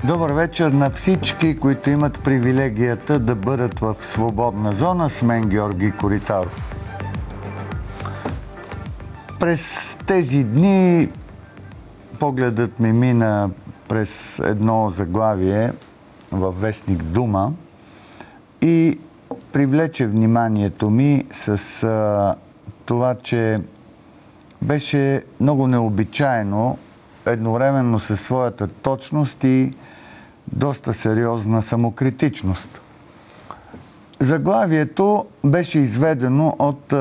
Добър вечер на всички, които имат привилегията да бъдат в свободна зона. С мен Георги Коритаров. През тези дни погледът ми мина през едно заглавие във вестник Дума и привлече вниманието ми с това, че беше много необичайно, едновременно със своята точност и доста сериозна самокритичност. Заглавието беше изведено от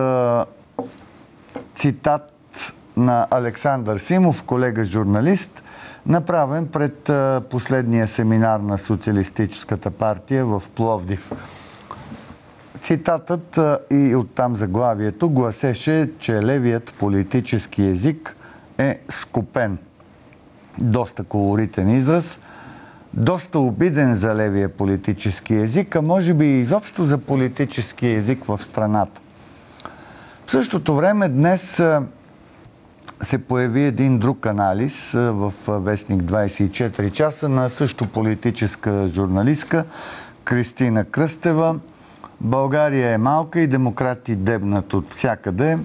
цитат на Александър Симов, колега журналист, направен пред последния семинар на Социалистическата партия в Пловдив. Цитатът и оттам заглавието гласеше, че левият политически език е скопен. Доста колоритен израз, доста обиден за левия политически език, а може би и изобщо за политически език в страната. В същото време днес се появи един друг анализ в вестник 24 часа на също политическа журналистка Кристина Кръстева. България е малка и демократи дебнат от всякъде.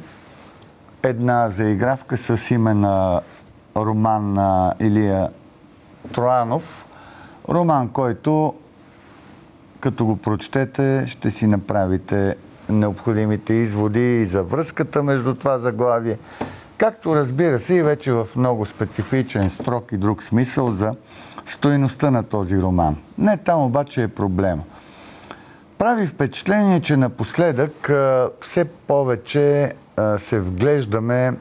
Една заигравка с име на роман на Илия Троянов. Роман, който като го прочетете, ще си направите необходимите изводи и за връзката между това заглавие, както разбира се и вече в много специфичен строк и друг смисъл за стойността на този роман. Не там обаче е проблема. Прави впечатление, че напоследък все повече се вглеждаме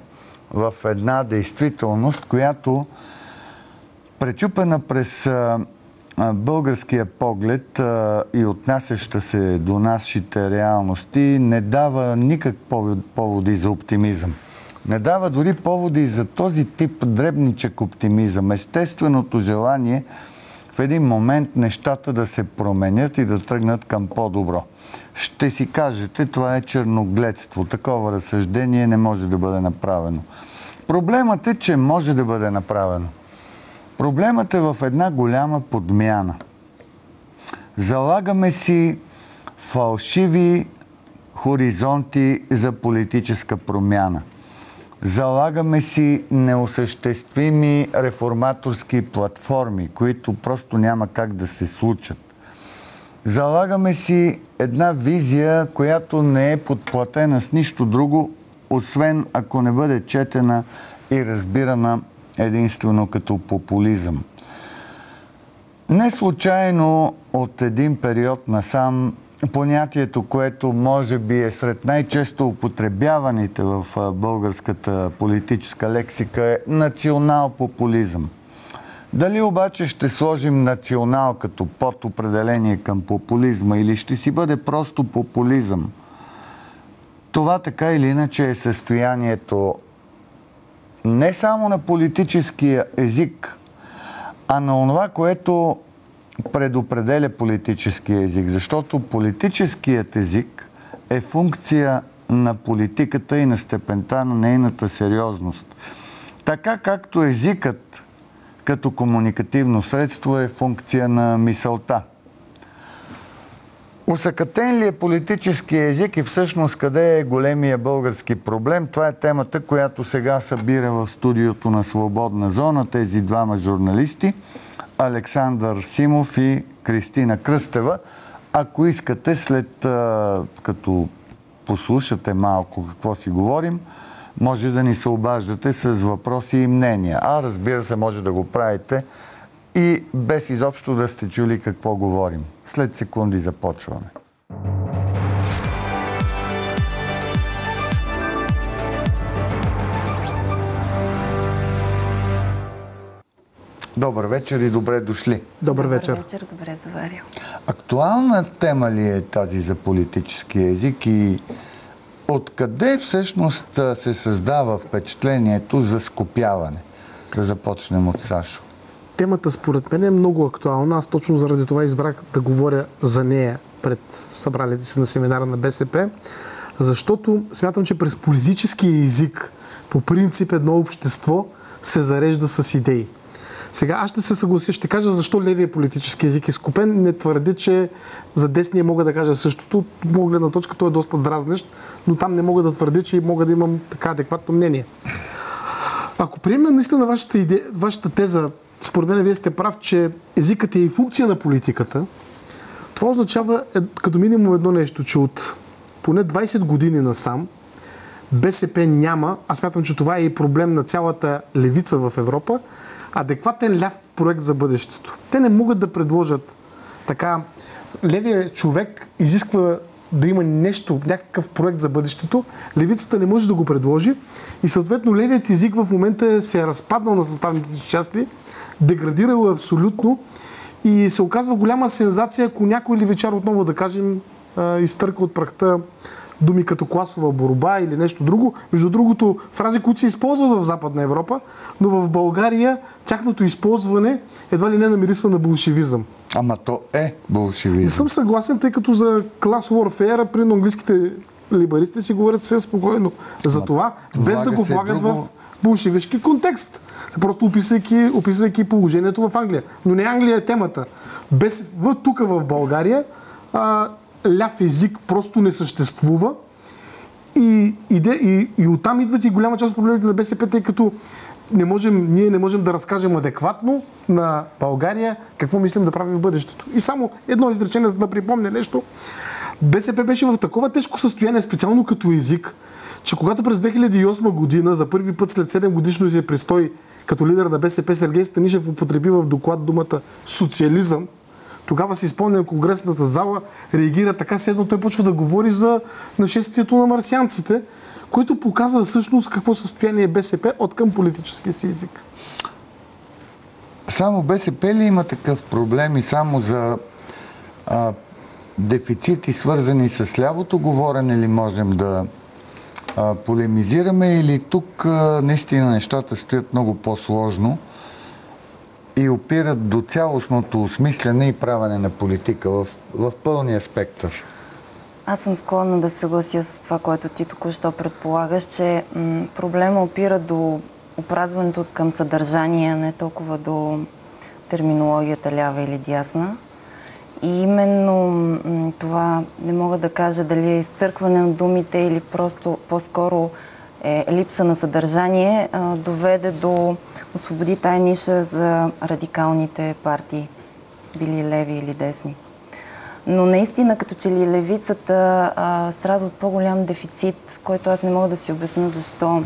в една действителност, която пречупена през българския поглед и отнасяща се до нашите реалности, не дава никак поводи за оптимизъм. Не дава дори поводи за този тип дребничък оптимизъм. Естественото желание в един момент нещата да се променят и да тръгнат към по-добро. Ще си кажете, това е черногледство. Такова разсъждение не може да бъде направено. Проблемът е, че може да бъде направено. Проблемът е в една голяма подмяна. Залагаме си фалшиви хоризонти за политическа промяна. Залагаме си неосъществими реформаторски платформи, които просто няма как да се случат. Залагаме си една визия, която не е подплатена с нищо друго, освен ако не бъде четена и разбирана единствено като популизъм. Не случайно от един период насам понятието, което може би е сред най-често употребяваните в българската политическа лексика, е национал-популизъм. Дали обаче ще сложим национал като подопределение към популизма или ще си бъде просто популизъм? Това така или иначе е състоянието не само на политическия език, а на онова, което предопределя политическия език. Защото политическият език е функция на политиката и на степента на нейната сериозност. Така както езикът като комуникативно средство е функция на мисълта. Усъкътен ли е политически език и всъщност къде е големия български проблем? Това е темата, която сега събира в студиото на Свободна зона тези двама журналисти, Александър Симов и Кристина Кръстева. Ако искате, след като послушате малко какво си говорим, може да ни се обаждате с въпроси и мнения. А разбира се, може да го правите и без изобщо да сте чули какво говорим. След секунди започваме. Добър вечер и добре дошли. Добър вечер. Добър вечер, добре заварил. Актуална тема ли е тази за политически език и откъде всъщност се създава впечатлението за скопяване? Да започнем от Сашо. Темата според мен е много актуална. Аз точно заради това избрах да говоря за нея пред събралите се на семинара на БСП, защото смятам, че през политическия език по принцип едно общество се зарежда с идеи. Сега аз ще се съглася, ще кажа защо левия политически език е скопен. Не твърди, че за десния мога да кажа същото. От моя гледна точка той е доста дразнещ, но там не мога да твърди, че мога да имам така адекватно мнение. Ако приемем наистина вашата теза, според мен вие сте прав, че езикът е и функция на политиката, това означава като минимум едно нещо, че от поне 20 години насам БСП няма, аз смятам, че това е и проблем на цялата левица в Европа, адекватен ляв проект за бъдещето. Те не могат да предложат така. Левият човек изисква да има нещо, някакъв проект за бъдещето. Левицата не може да го предложи и съответно левият език в момента се е разпаднал на съставните си части, деградирал абсолютно и се оказва голяма сензация, ако някой левичар отново, да кажем, изтърка от прахта думи като класова борба или нещо друго. Между другото, фрази, които се използват в Западна Европа, но в България тяхното използване едва ли не намирисва на болшевизъм. Ама то е болшевизъм. Не съм съгласен, тъй като за клас warfare при английските либеристи си говорят все спокойно. За това, без да го влагат в болшевишки контекст. Просто описвайки положението в Англия. Но не Англия е темата. Тук в България ляв език просто не съществува и оттам идват и голяма част от проблемите на БСП, тъй като ние не можем да разкажем адекватно на България какво мислим да правим в бъдещето. И само едно изречение, за да припомня нещо. БСП беше в такова тежко състояние, специално като език, че когато през 2008 година за първи път след 7 годишно си престой като лидер на БСП Сергей Станишев употреби в доклад думата социализъм, тогава си спомням, конгресната зала реагира така, следно той почва да говори за нашествието на марсианците, което показва всъщност какво състояние е БСП от към политическия си език. Само БСП ли има такъв проблем и само за дефицити, свързани с лявото говорене ли можем да полемизираме, или тук наистина нещата стоят много по-сложно и опират до цялостното осмислене и правене на политика в пълния спектър? Аз съм склонна да съглася с това, което ти току-що предполагаш, че проблема опира до опразването към съдържание, не толкова до терминологията лява или дясна. И именно това не мога да кажа дали е изтъркване на думите или просто по-скоро е липса на съдържание, доведе до освободи тая ниша за радикалните партии, били леви или десни. Но наистина, като че ли левицата страда от по-голям дефицит, който аз не мога да си обясня защо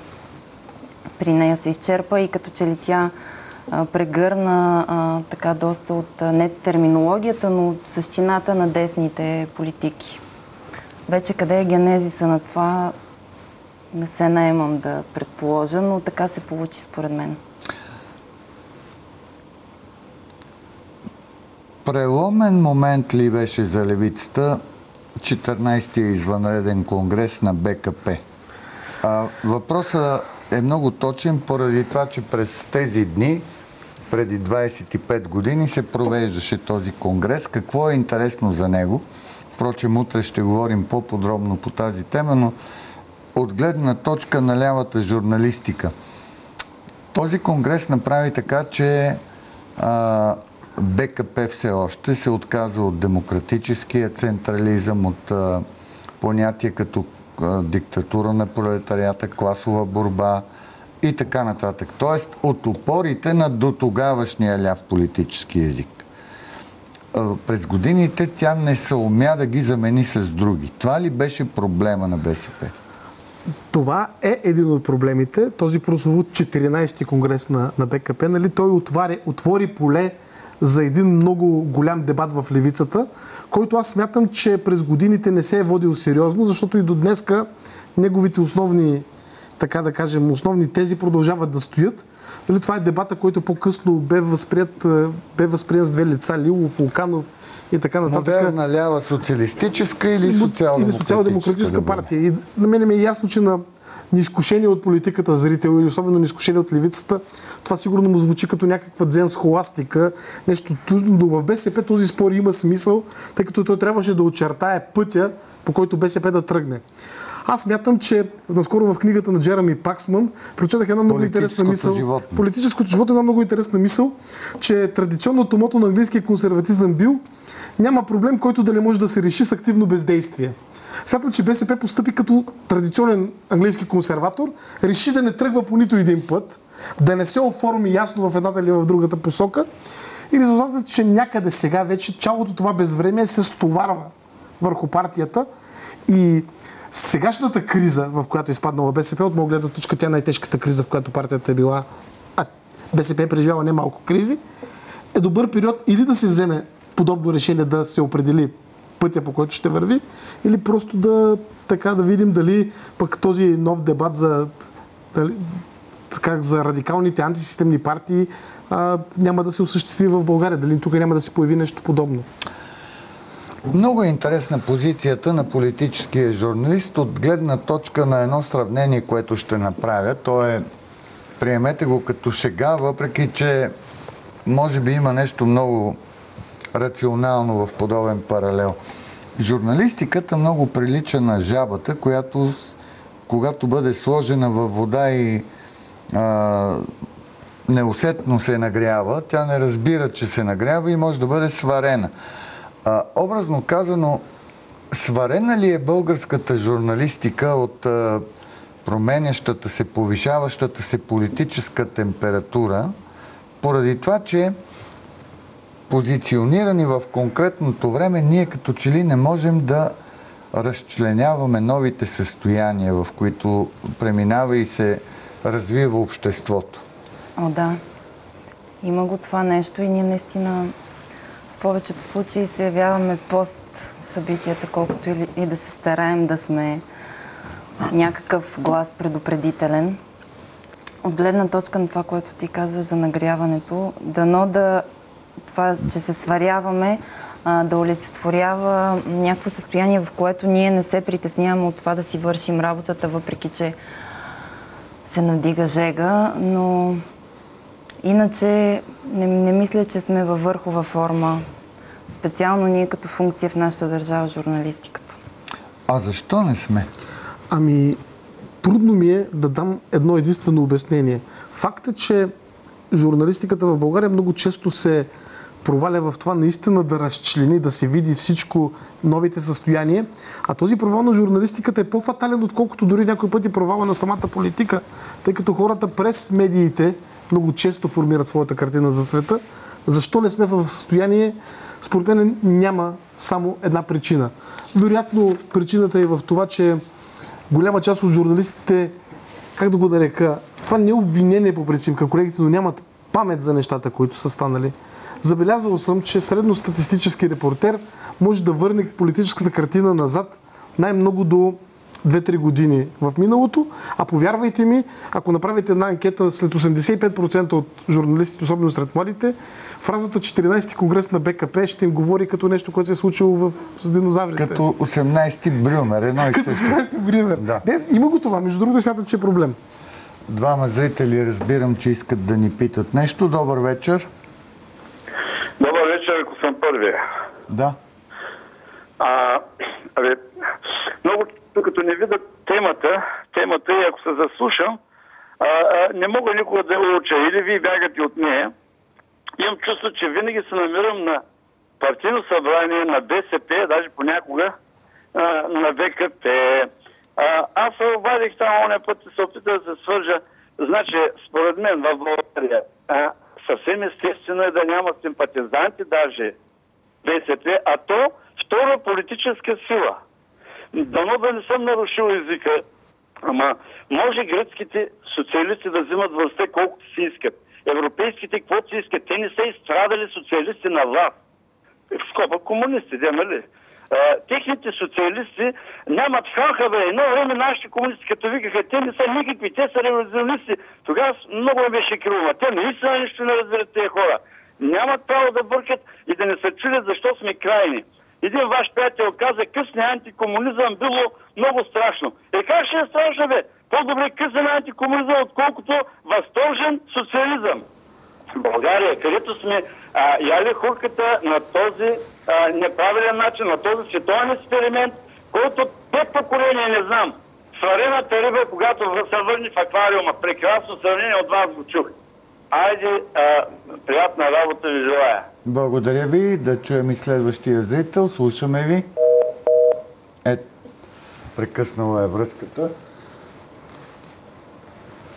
при нея се изчерпа и като че ли тя прегърна така доста от не терминологията, но от същината на десните политики. Вече къде е генезиса на това, не се наемам да предположа, но така се получи според мен. Преломен момент ли беше за левицата 14-тия извънреден конгрес на БКП? Въпросът е много точен поради това, че през тези дни, преди 25 години, се провеждаше този конгрес. Какво е интересно за него? Впрочем, утре ще говорим по-подробно по тази тема, но от гледна точка на лявата журналистика. Този конгрес направи така, че БКП все още се отказва от демократическия централизъм, от понятия като диктатура на пролетарията, класова борба и така нататък. Тоест от опорите на дотогавашния ляв политически език. През годините тя не съумя да ги замени с други. Това ли беше проблема на БСП? Това е един от проблемите. Този прословут 14-ти конгрес на БКП, нали, той отвори поле за един много голям дебат в левицата, който аз смятам, че през годините не се е водил сериозно, защото и до днеска неговите основни, така да кажем, основни тези продължават да стоят. Нали, това е дебата, който по-късно бе възприят с две лица, Лилов, Луканов и така нататък. Модерна лява социалистическа или социал-демократическа партия. И на мен ми е ясно, че на неизкушение от политиката зрител или особено неизкушение от левицата, това сигурно му звучи като някаква дзен схоластика, нещо тъжно, но в БСП този спор има смисъл, тъй като той трябваше да очертае пътя, по който БСП да тръгне. Аз смятам, че наскоро в книгата на Джереми Паксман прочетах една много интересна мисъл. Политическото живот е една много интересна мисъл, че традиционното мото на английския консерватизъм бил: няма проблем, който да не може да се реши с активно бездействие. Смятам, че БСП постъпи като традиционен английски консерватор, реши да не тръгва по нито един път, да не се оформи ясно в едната или в другата посока, и резултатът е, че някъде сега вече цялото това безвремие се стоварва върху партията и сегашната криза, в която е изпаднала БСП, от моя гледна точка, тя е най-тежката криза, в която партията е била, а БСП е преживяла немалко кризи, е добър период или да се вземе подобно решение, да се определи пътя, по който ще върви, или просто да видим дали пък този нов дебат за радикалните антисистемни партии няма да се осъществи в България. Дали тук няма да се появи нещо подобно? Много е интересна позицията на политическия журналист от гледна точка на едно сравнение, което ще направя. То е, приемете го като шега, въпреки че може би има нещо много рационално в подобен паралел. Журналистиката много прилича на жабата, която когато бъде сложена във вода и неусетно се нагрява, тя не разбира, че се нагрява и може да бъде сварена. Образно казано, сварена ли е българската журналистика от променящата се, повишаващата се политическа температура, поради това, че позиционирани в конкретното време, ние като че ли не можем да разчленяваме новите състояния, в които преминава и се развива обществото. О, да. Има го това нещо и ние наистина в повечето случаи се явяваме пост събитията, колкото и да се стараем да сме някакъв глас предупредителен. От гледна точка на това, което ти казваш за нагряването, дано това, че се сваряваме, да олицетворява някакво състояние, в което ние не се притесняваме от това да си вършим работата, въпреки че се надига жега, но иначе не мисля, че сме във върхова форма. Специално ние като функция в нашата държава, журналистиката. А защо не сме? Трудно ми е да дам едно единствено обяснение. Фактът, че журналистиката в България много често се проваля в това наистина да разчлени, да се види всичко, новите състояния. А този провал на журналистиката е по-фатален, отколкото дори някой път е провала на самата политика, тъй като хората през медиите много често формират своята картина за света. Защо не сме в състояние? Според мен няма само една причина. Вероятно причината е в това, че голяма част от журналистите, как да го нарека, това не е обвинение по принцип към колегите, но нямат памет за нещата, които са станали. Забелязвал съм, че средностатистически репортер може да върне политическата картина назад най-много до 2-3 години в миналото, а повярвайте ми, ако направите една анкета след 85% от журналистите, особено сред младите, фразата 14-ти конгрес на БКП ще им говори като нещо, което се е случило с динозаврите. Като 18-ти Брюмер, едно и също. Като 18-ти Брюмер. Да. Има го това, между другото смятам, че е проблем. Двама зрители разбирам, че искат да ни питат нещо. Добър вечер. Добър вечер, ако съм първия. Да. Много, като не видят темата и ако се заслушам, не мога никога да я уча. Или вие бягате от нея. Имам чувство, че винаги се намирам на партийно събрание, на БСП, даже понякога на ВКП. Аз се обадих там оня път и се опитах да се свържа. Значи, според мен в България съвсем естествено е да няма симпатизанти даже БСП, а то втора политическа сила. Дано да не съм нарушил езика, ама може гръцките социалисти да взимат властта колкото си искат. Европейските каквото си искат. Те не са изстрадали социалисти на власт. В скоба комунисти, нали? Техните социалисти нямат хаха, бе. Едно време нашите комунисти, като викаха, те не са никакви, те са революционисти. Тогава много ме беше криво. Те наистина нищо не разбират тези хора. Нямат право да бъркат и да не се чудят защо сме крайни. Един ваш приятел каза, късния антикомунизъм било много страшно. Как ще е страшно, бе? По-добре късен антикомунизъм, отколкото възторжен социализъм. В България, където сме яли хурката на този неправилен начин, на този световен експеримент, който 5 поколения, не знам, сварената риба, когато се върне в аквариума. Прекрасно сравнение от вас го чух. Айде, приятна работа ви желая. Благодаря ви. Да чуем и следващия зрител. Слушаме ви. Прекъснала е връзката.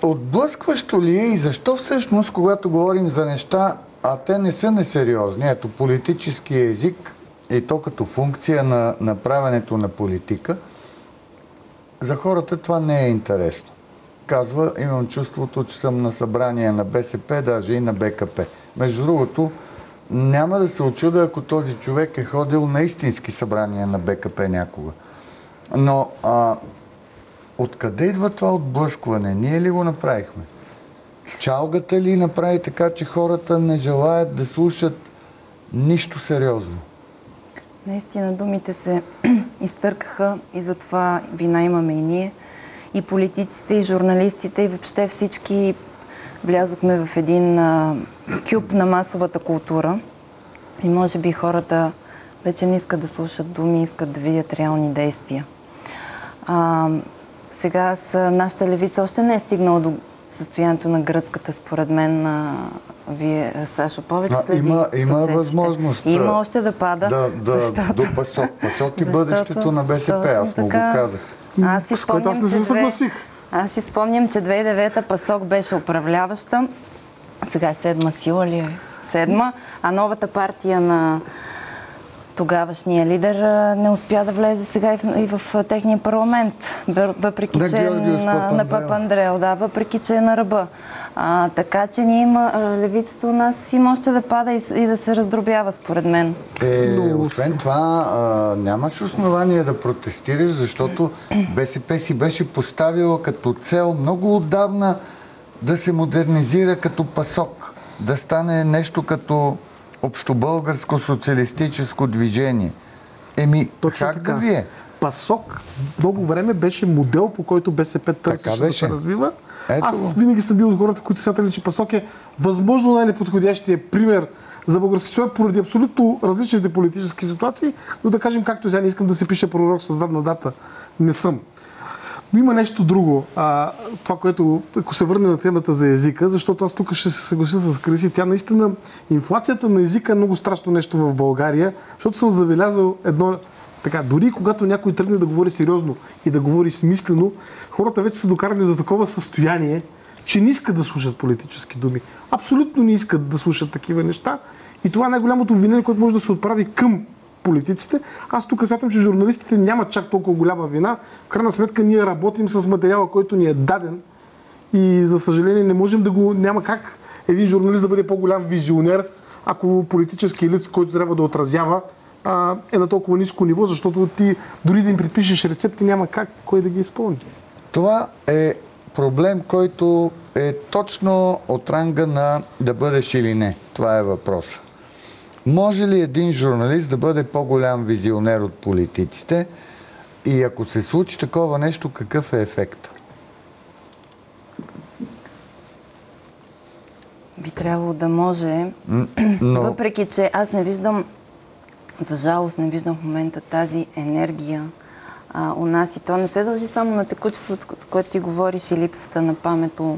Отблъскващо ли е и защо всъщност, когато говорим за неща, а те не са несериозни, ето политическия език и то като функция на правенето на политика, за хората това не е интересно. Казва, имам чувството, че съм на събрание на БСП, даже и на БКП. Между другото, няма да се очуда, ако този човек е ходил на истински събрания на БКП някога. Но откъде идва това отблъскване? Ние ли го направихме? Чалгата ли направи така, че хората не желаят да слушат нищо сериозно? Наистина думите се изтъркаха и затова вина имаме и ние. И политиците, и журналистите, и въобще всички влязохме в един кюб на масовата култура. И може би хората вече не искат да слушат думи, искат да видят реални действия. Сега нашата левица още не е стигнала до състоянието на гръцката, според мен. Вие, Сашо, повече следи има възможност. Има още да пада. До Пасок. Пасок и бъдещето на БСП, аз му го казах. Аз си спомням, че 2009-та Пасок беше управляваща. Сега е седма сила ли е? Седма. А новата партия на тогавашния лидер не успя да влезе сега и в техния парламент. Въпреки, че е на Папандрео. Да, въпреки, че е на ръба. Така че левицата у нас има още да пада и да се раздробява, според мен. Освен това, нямаш основание да протестираш, защото БСП си беше поставила като цел много отдавна да се модернизира като Пасок. Да стане нещо като общобългарско социалистическо движение. Точно как така. да ви е? Пасок много време беше модел, по който БСП търсеше да се развива. Аз винаги съм бил от хората, които смятали, че Пасок е възможно най-неподходящия пример за български свят поради абсолютно различните политически ситуации, но да кажем, както сега не искам да се пише пророк с задна дата. Не съм. Но има нещо друго. Това, което, ако се върне на темата за езика, защото аз тук ще се съглася с Криси, тя наистина, инфлацията на езика е много страшно нещо в България, защото съм забелязал едно така, дори когато някой тръгне да говори сериозно и да говори смислено, хората вече са докарани до такова състояние, че не искат да слушат политически думи. Абсолютно не искат да слушат такива неща. И това е най-голямото обвинение, което може да се отправи към политиците. Аз тук смятам, че журналистите нямат чак толкова голяма вина. В крайна сметка ние работим с материала, който ни е даден и за съжаление не можем да го... Няма как един журналист да бъде по-голям визионер, ако политически елит, който трябва да отразява, е на толкова ниско ниво, защото ти дори да им предпишеш рецепти, няма как кой да ги изпълни. Това е проблем, който е точно от ранга на да бъдеш или не. Това е въпросът. Може ли един журналист да бъде по-голям визионер от политиците и ако се случи такова нещо, какъв е ефектът? Би трябвало да може, въпреки че аз не виждам, за жалост не виждам в момента тази енергия у нас и то не се дължи само на текучеството, с което ти говориш и липсата на памет у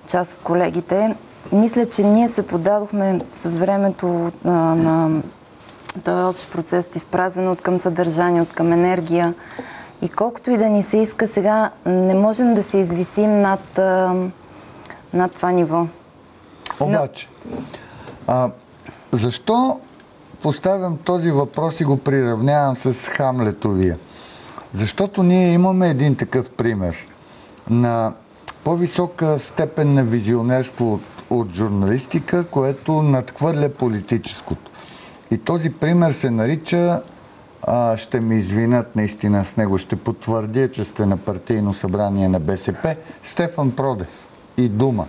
част от колегите. Мисля, че ние се подадохме с времето на този общ процес от изпразване от към съдържание, от към енергия. И колкото и да ни се иска сега, не можем да се извисим над това ниво. Обаче, защо поставям този въпрос и го приравнявам с Хамлетовия? Защото ние имаме един такъв пример на по-висока степен на визионерство от журналистика, което надхвърля политическото. И този пример се нарича, ще ме извинят наистина с него, ще потвърдя, че сте на партийно събрание на БСП, Стефан Продев и Дума.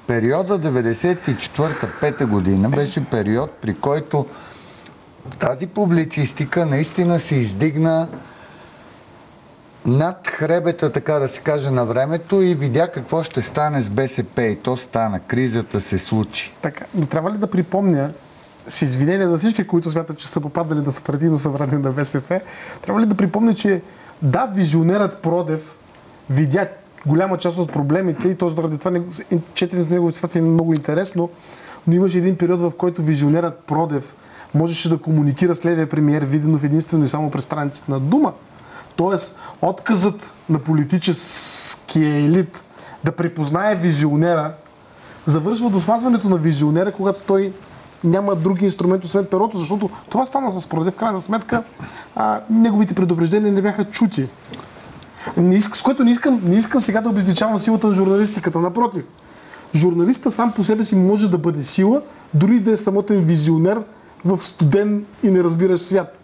Периода 94-5 година беше период, при който тази публицистика наистина се издигна над хребета, така да се каже, на времето и видя какво ще стане с БСП. И то стана. Кризата се случи. Така, но трябва ли да припомня, с извинение за всички, които смятат, че са попадали на партийно събрание на БСП, трябва ли да припомня, че Да, визионерът Продев видя голяма част от проблемите и т.е. заради това четенето на неговите статии е много интересно, но имаше един период, в който визионерът Продев можеше да комуникира с левия премиер Виденов единствено и само през страниците на Дума. Тоест, отказът на политическия елит да припознае визионера завършва до смазването на визионера, когато той няма други инструменти освен перото, защото това стана с Продев. В крайна сметка неговите предупреждения не бяха чути. С което не искам сега да обезличавам силата на журналистиката. Напротив, журналиста сам по себе си може да бъде сила, дори да е самотен визионер в студен и неразбиращ свят.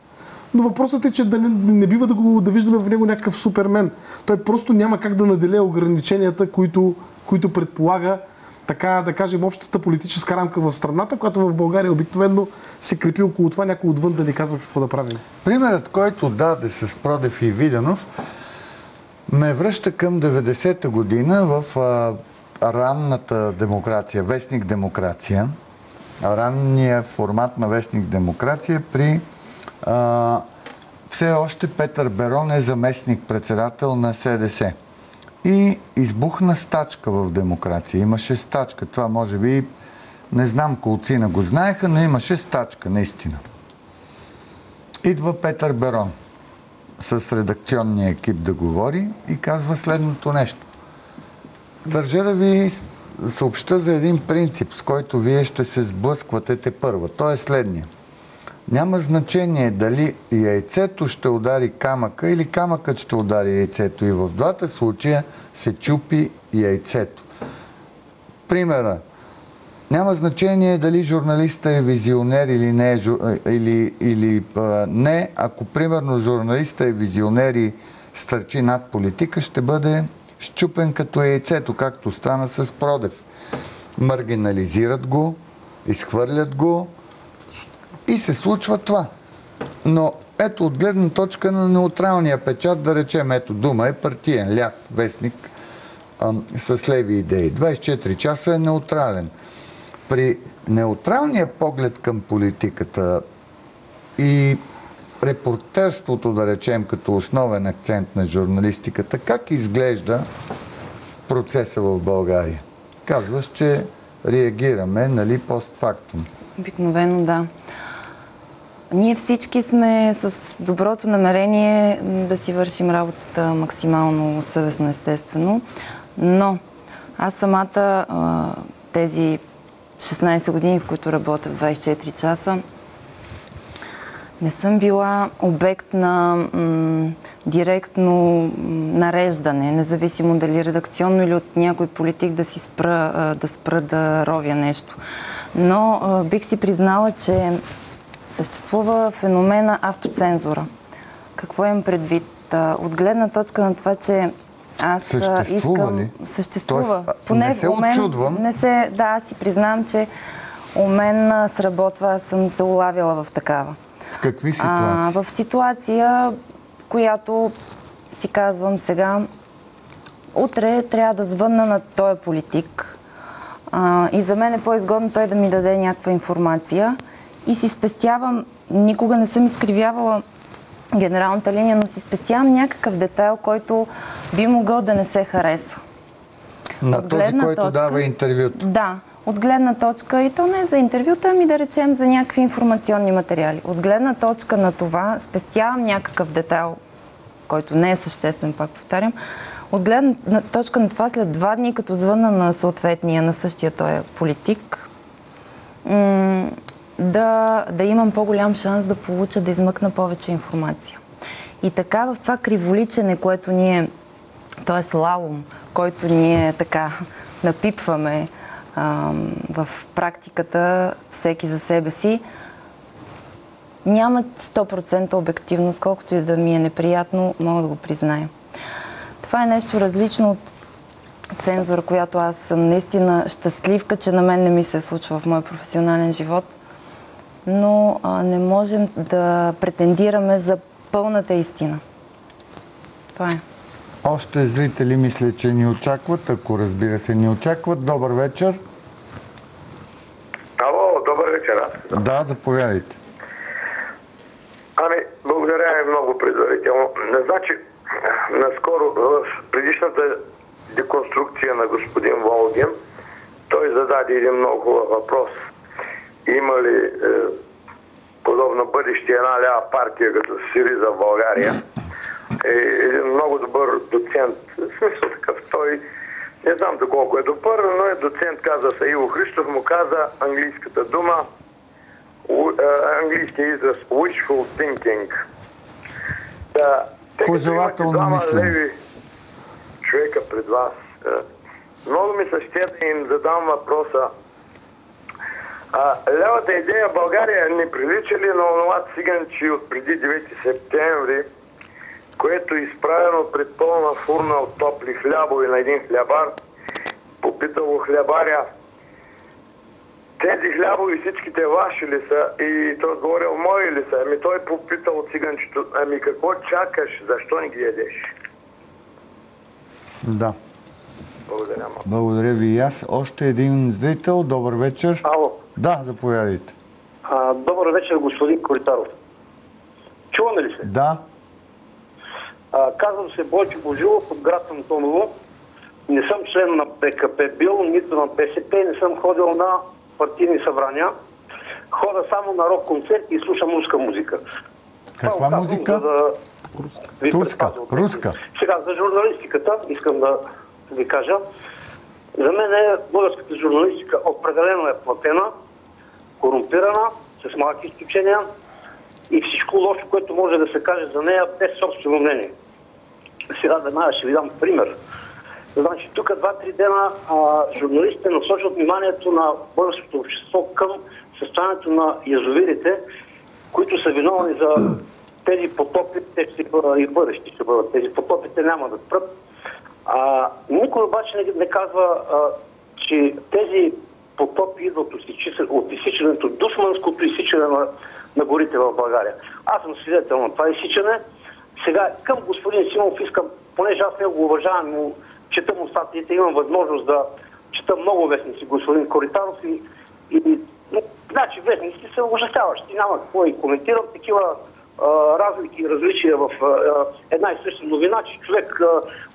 Но въпросът е, че не бива да виждаме в него някакъв супермен. Той просто няма как да наделее ограниченията, които предполага, така да кажем, общата политическа рамка в страната, която в България обикновено се крепи около това някой отвън да ни казва какво да правим. Примерът, който даде с Продев и Виденов, ме връща към 90-та година в ранната демокрация, вестник Демокрация. Ранния формат на вестник Демокрация при все още Петър Берон е заместник-председател на СДС. И избухна стачка в Демокрация. Имаше стачка. Това може би, не знам колцина го знаеха, но имаше стачка, наистина. Идва Петър Берон с редакционния екип да говори и казва следното нещо. Държа да ви съобща за един принцип, с който вие ще се сблъсквате тепърва. Той е следния. Няма значение дали яйцето ще удари камъка или камъкът ще удари яйцето. И в двата случая се чупи яйцето. Примера. Няма значение дали журналиста е визионер или не, не. Ако примерно журналиста е визионер и стърчи над политика, ще бъде счупен като яйцето, както стана с Продев. Маргинализират го, изхвърлят го и се случва това. Но ето от гледна точка на неутралния печат, да речем, ето Дума е партиен, ляв вестник с леви идеи. 24 часа е неутрален. При неутралния поглед към политиката и репортерството, да речем, като основен акцент на журналистиката, как изглежда процеса в България? Казваш, че реагираме, нали, постфактум. Обикновено, да. Ние всички сме с доброто намерение да си вършим работата максимално съвестно, естествено, но аз самата тези 16 години, в които работя в 24 часа, не съм била обект на директно нареждане, независимо дали редакционно или от някой политик да спра да ровя нещо. Но бих си признала, че съществува феномена автоцензура. Какво имам предвид? От гледна точка на това, че аз съществува ли? Съществува. Тоест, поне не се очудвам. Да, аз си признавам, че у мен сработва, аз съм се улавила в такава. В какви ситуации? В ситуация, която си казвам сега, утре трябва да звънна на този политик и за мен е по-изгодно той да ми даде някаква информация и си спестявам, никога не съм изкривявала генералната линия, но си спестявам някакъв детайл, който би могъл да не се хареса. На този, който дава интервюто? Да. От гледна точка, и то не е за интервюта, ами да речем за някакви информационни материали. От гледна точка на това спестявам някакъв детайл, който не е съществен, пак повтарям. От гледна точка на това, след 2 дни, като звънна на съответния, на същия този политик, да имам по-голям шанс да получа, да измъкна повече информация. И така в това криволичене, което ние, т.е. слалом, който ние така напипваме в практиката всеки за себе си, няма 100% обективност, колкото и да ми е неприятно, мога да го призная. Това е нещо различно от цензура, която аз съм наистина щастливка, че на мен не ми се случва в моя професионален живот, но не можем да претендираме за пълната истина. Това е. Още зрители мисля, че ни очакват, ако разбира се ни очакват. Добър вечер. Ало, добър вечер. Да, заповядайте. Благодаря ви много предварително. Значи, наскоро в предишната деконструкция на господин Волгин, той зададе един много хубав въпрос. Има ли подобно бъдеще една лява партия като СИРИЗА в България? Един много добър доцент, в смисъл такъв, той не знам доколко е добър, но е доцент, каза се Иво Христов, му каза английската дума, английския израз wishful thinking. Да, пожелателно мислене. Леви човека пред вас. Много ми се ще да им задам въпроса. Лявата идея в България не прилича ли на това циганчи от преди 9 септември, което изправено пред пълна фурна от топли хлябови на един хлябар, попитало хлябаря: тези хлябови всичките ваши ли са? И той отговорил: мои ли са? Ами той попитал циганчето: ами какво чакаш? Защо не ги ядеш? Да. Благодаря. Благодаря ви и аз. Още един зрител. Добър вечер. Ало. Да, заповядайте. Добър вечер, господин Коритаров. Чуваме ли се? Да. Казвам се Бойчо Божилов от град Антоново. Не съм член на БКП бил, нито на БСП, не съм ходил на партийни събрания. Хода само на рок-концерти и слушам руска музика. Каква музика? Турска, руска. Сега за журналистиката искам да ви кажа. За мен българската журналистика определено е платена, корумпирана, с малки изключения и всичко лошо, което може да се каже за нея без собствено мнение. Сега веднага ще ви дам пример. Значи, тук 2-3 дена журналистите насочват вниманието на българското общество към състоянието на язовирите, които са виновни за тези потопи, те ще бъдат и бъдещи ще бъдат. Тези потопите няма да спрат. Никой обаче не казва, че тези потопи идват от изсичането, душманското изсичане на горите в България. Аз съм свидетел на това изсичане. Сега към господин Симов искам, понеже аз не го уважавам, но чета му статиите, имам възможност да чета много вестници, господин Коритаров, значи вестници са ужасяващи. Няма какво и коментирам такива разлики и различия в една и съща новина, че човек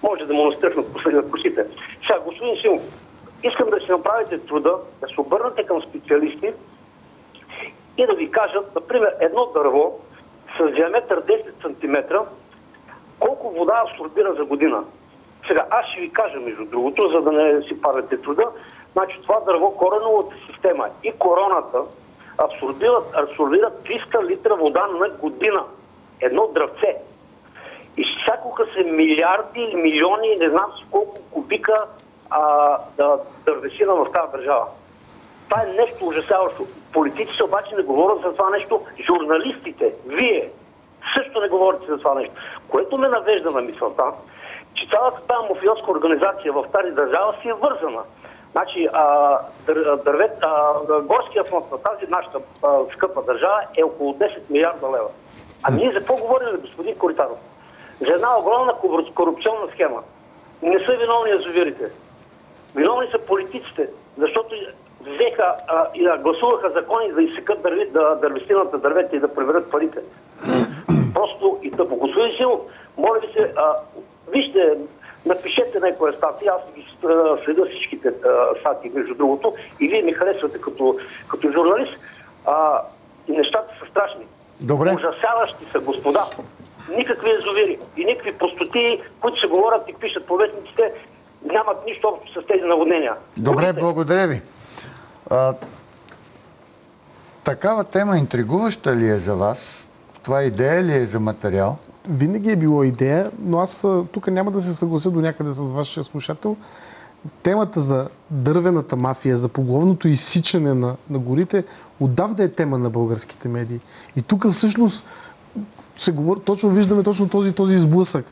може да му настръхнат косите. Сега, господин Симов, искам да си направите труда, да се обърнете към специалисти и да ви кажат, например, едно дърво с диаметър 10 см, колко вода абсорбира за година. Сега, аз ще ви кажа, между другото, за да не си правите труда, значи това дърво, кореновата система и короната абсорбират 300 литра вода на година. Едно дръвце. Изсякоха се милиарди или милиони, не знам си колко кубика дървесина в тази държава. Това е нещо ужасяващо. Политиците обаче не говорят за това нещо. Журналистите, вие, също не говорите за това нещо. Което ме навежда на мисълта, че цялата тази мафиотска организация в тази държава си е вързана. Значи, горския фонд на тази нашата скъпа държава е около 10 милиарда лева. А ние за какво говорим, господин Коритаров? За една огромна корупционна схема. Не са виновни язовирите. Виновни са политиците, защото взеха и гласуваха закони да изсекат дървесината, дървета и да приберат парите. Просто и тъпо. Господин Симов, моля ви се, вижте, напишете някоя статия, аз ги следя всичките статии, между другото, и вие ми харесвате като журналист. Нещата са страшни. Добре. Ужасяващи са, господа. Никакви язовири и никакви простотии, които се говорят и пишат по вестниците, нямат нищо общо с тези наводнения. Добре, благодаря ви. Такава тема интригуваща ли е за вас? Това идея ли е за материал? Винаги е било идея, но аз тук няма да се съглася до някъде с вашия слушател. Темата за дървената мафия, за поголовното изсичане на горите, отдавна е тема на българските медии. И тук всъщност се говори, точно виждаме точно този изблъсък.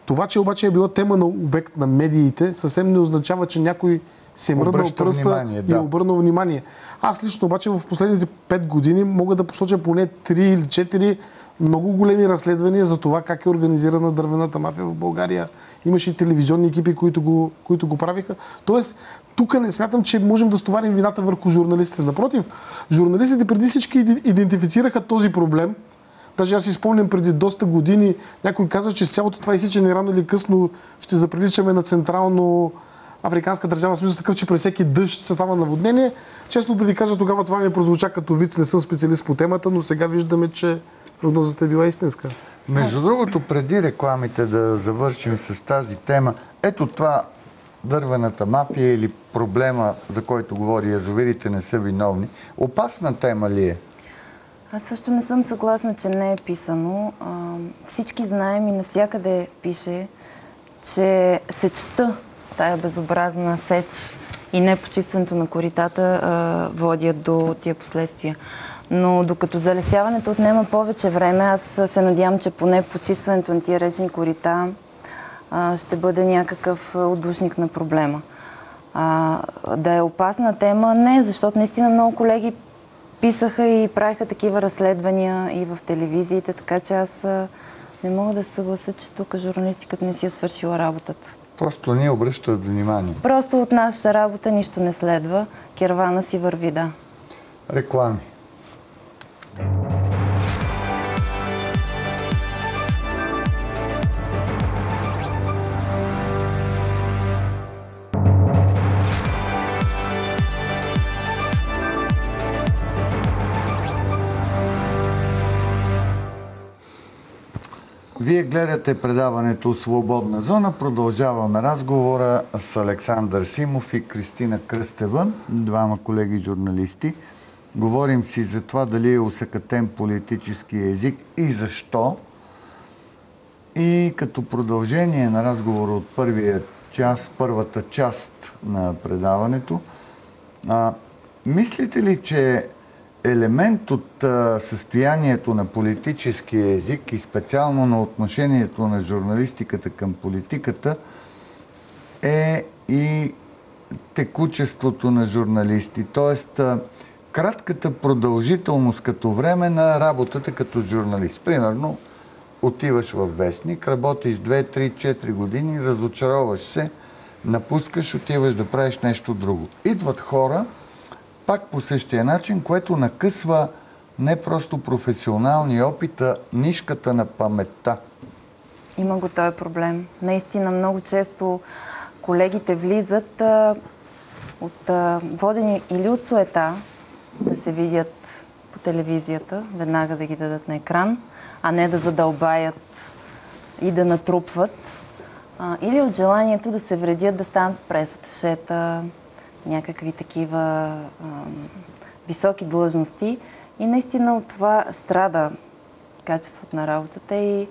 Това, че обаче е било тема на обект на медиите, съвсем не означава, че някой се е мръднал пръста и е обърнал внимание. Аз лично обаче в последните 5 години мога да посоча поне 3 или 4 много големи разследвания за това как е организирана дървената мафия в България. Имаше и телевизионни екипи, които го правиха. Тоест, тук не смятам, че можем да стоварим вината върху журналистите. Напротив, журналистите преди всички идентифицираха този проблем, Даже аз си спомням преди доста години, някой каза, че с цялото това изсичане рано или късно ще заприличаме на централно африканска държава, в смисъл такъв, че при всеки дъжд се става наводнение. Честно да ви кажа, тогава това ми прозвуча като виц, не съм специалист по темата, но сега виждаме, че прогнозата е била истинска. Между другото, преди рекламите да завършим с тази тема, ето това дървената мафия или проблема, за който говори язовирите не са виновни, опасна тема ли е? Аз също не съм съгласна, че не е писано. Всички знаем и навсякъде пише, че сечта, тая безобразна сеч и непочистването на коритата водят до тия последствия. Но докато залесяването отнема повече време, аз се надявам, че поне почистването на тия речни корита ще бъде някакъв отдушник на проблема. Да е опасна тема, не, защото наистина много колеги писаха и правиха такива разследвания и в телевизиите, така че аз не мога да се съглася, че тук журналистиката не си е свършила работата. Просто не обръщат внимание. Просто от нашата работа нищо не следва. Кервана си върви, да. Реклами. Вие гледате предаването Свободна зона. Продължаваме разговора с Александър Симов и Кристина Кръстева, двама колеги журналисти. Говорим си за това дали е усъкътен политически език и защо. И като продължение на разговора от първата част на предаването, мислите ли, че елемент от състоянието на политическия език и специално на отношението на журналистиката към политиката е и текучеството на журналисти, т.е. кратката продължителност като време на работата като журналист. Примерно, отиваш във вестник, работиш 2, 3, 4 години, разочароваш се, напускаш, отиваш да правиш нещо друго. Идват хора, пак по същия начин, което накъсва не просто професионалния опит, а нишката на паметта. Има го този проблем. Наистина много често колегите влизат от водени или от суета да се видят по телевизията, веднага да ги дадат на екран, а не да задълбаят и да натрупват. Или от желанието да се вредят, да станат пресаташета, някакви такива високи длъжности. И наистина от това страда качеството на работата и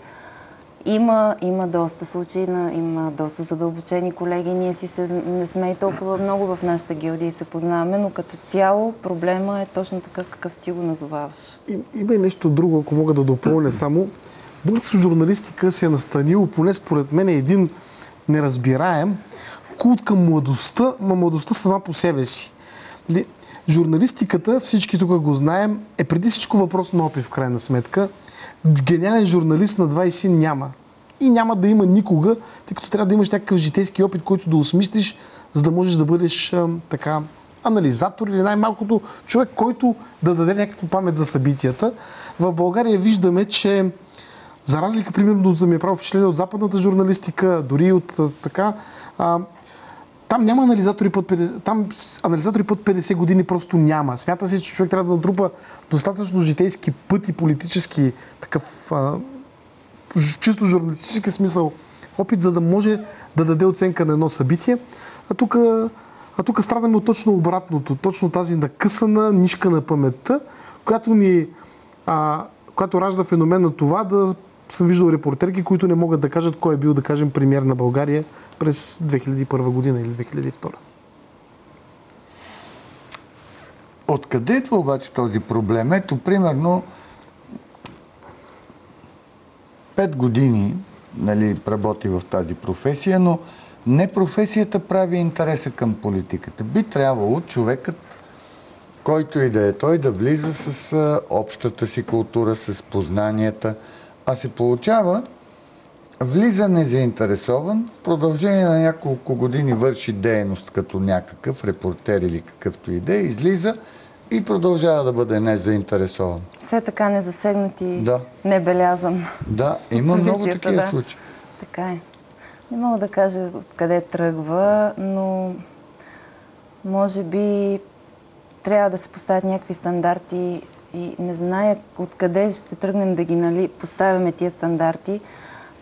има доста случаи, има доста задълбочени колеги. Ние не сме и толкова много в нашата гилдия и се познаваме, но като цяло проблема е точно такъв, какъв ти го назоваваш. Има и нещо друго, ако мога да допълня само. Българската журналистика се е настанила, поне според мен, един неразбираем култ към младостта, но младостта сама по себе си. Журналистиката, всички тук го знаем, е преди всичко въпрос на опит в крайна сметка. Гениален журналист на 20 няма. И няма да има никога, тъй като трябва да имаш някакъв житейски опит, който да осмислиш, за да можеш да бъдеш анализатор или най-малкото човек, който да даде някаква памет за събитията. В България виждаме, че за разлика, примерно, за ми е право впечатление от западната журналистика, дори от там няма анализатори под 50, там анализатори под 50 години просто няма. Смята се, че човек трябва да натрупа достатъчно житейски път и политически такъв чисто журналистически смисъл опит, за да може да даде оценка на едно събитие. А тук страдаме от точно обратното. Точно тази накъсана нишка на паметта, която ражда феномен на това да съм виждал репортерки, които не могат да кажат кой е бил, да кажем, премиер на България през 2001 година или 2002. Откъде идва обаче този проблем? Ето, примерно, 5 години работи в тази професия, но не професията прави интереса към политиката. Би трябвало човекът, който и да е той, да влиза с общата си култура, с познанията, а се получава влиза незаинтересован, в продължение на няколко години върши дейност като някакъв репортер или какъвто и да е, излиза и продължава да бъде незаинтересован. Все така незасегнати, Да. небелязан. Да, има много такива случаи. Така е. Не мога да кажа откъде тръгва, но може би трябва да се поставят някакви стандарти и не зная откъде ще тръгнем да ги поставяме тия стандарти,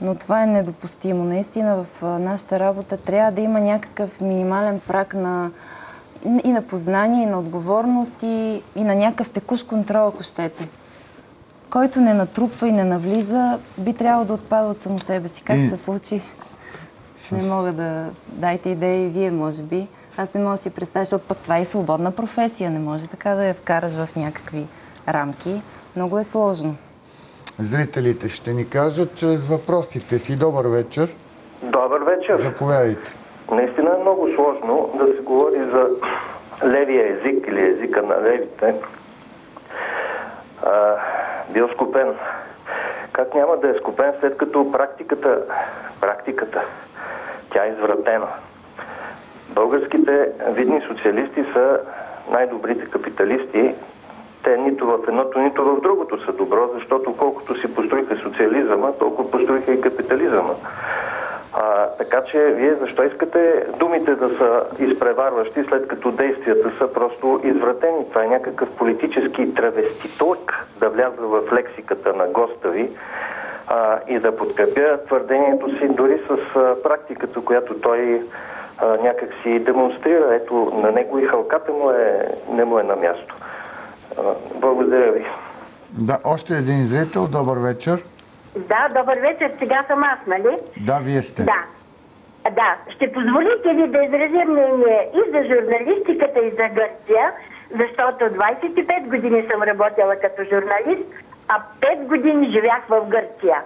но това е недопустимо. Наистина в нашата работа трябва да има някакъв минимален праг и на познание, и на отговорност, и на някакъв текущ контрол, ако щете. Който не натрупва и не навлиза, би трябвало да отпада от само себе си. Как се случи? Не мога да... Дайте идеи вие, може би. Аз не мога да си представя, защото пък това е свободна професия. Не може така да я вкараш в някакви рамки. Много е сложно. Зрителите ще ни кажат чрез въпросите си. Добър вечер. Добър вечер. Заповядайте. Наистина е много сложно да се говори за левия език или езика на левите. Бил скупен. Как няма да е скупен, след като практиката, тя е извратена. Българските видни социалисти са най-добрите капиталисти. Те нито в едното, нито в другото са добро, защото колкото си построиха социализъма, толкова построиха и капитализъма. Така че вие защо искате думите да са изпреварващи, след като действията са просто извратени? Това е някакъв политически травеститурк да вляза в лексиката на госта ви и да подкрепя твърдението си дори с практиката, която той някак си демонстрира. Ето, на него и халката не му е на място. Благодаря ви. Да, още един зрител. Добър вечер. Да, добър вечер. Сега съм аз, нали? Да, вие сте. Да. Ще позволите ли да изразя мнение и за журналистиката, и за Гърция, защото 25 години съм работила като журналист, а 5 години живях в Гърция.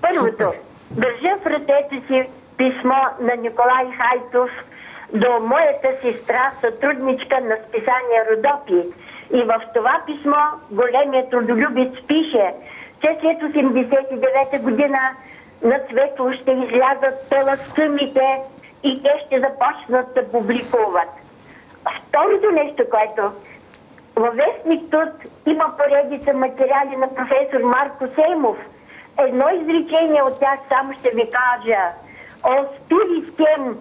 Първото, държа в ръцете си писмо на Николай Хайтов до моята сестра, сътрудничка на списание Родопи. И в това писмо големият трудолюбец пише, че след 89 година на светло ще излязат таласъмите и те ще започнат да публикуват. Второто нещо, което във вестник Труд има поредица материали на професор Марко Сеймов. Едно изречение от тях само ще ви кажа. О, спири скем,